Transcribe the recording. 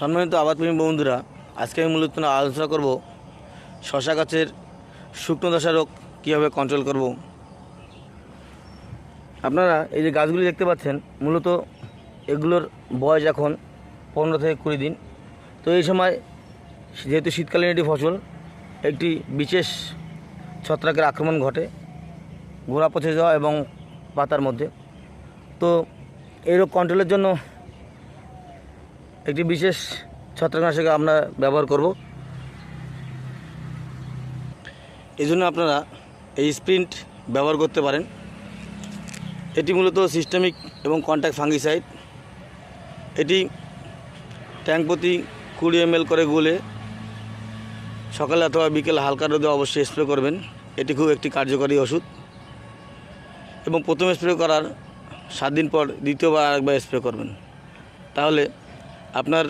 সম্মানিত আবাদপ্রেমী বন্ধুরা, আজকে আমি মূলত আলোচনা করব শশা গাছের শুকনো দশা রোগ কীভাবে কন্ট্রোল করব। আপনারা এই যে গাছগুলি দেখতে পাচ্ছেন, মূলত এগুলোর বয়স এখন 15 থেকে 20 দিন। তো এই সময় যেহেতু শীতকালীন একটি ফসল, একটি বিশেষ ছত্রাকের আক্রমণ ঘটে গোড়া পচে যাওয়া এবং পাতার মধ্যে। তো এই রোগ কন্ট্রোলের জন্য একটি বিশেষ ছত্রাকনাশক আমরা ব্যবহার করব। এই জন্য আপনারা এই স্প্রিন্ট ব্যবহার করতে পারেন। এটি মূলত সিস্টেমিক এবং কন্ট্যাক্ট ফাঙ্গিসাইড। এটি ট্যাঙ্ক প্রতি 20 ml করে গুলে সকালে অথবা বিকেলে হালকা রোদে অবশ্যই স্প্রে করবেন। এটি খুব একটি কার্যকরী ওষুধ এবং প্রথম স্প্রে করার 7 দিন পর দ্বিতীয়বার আরেকবার স্প্রে করবেন। তাহলে আপনার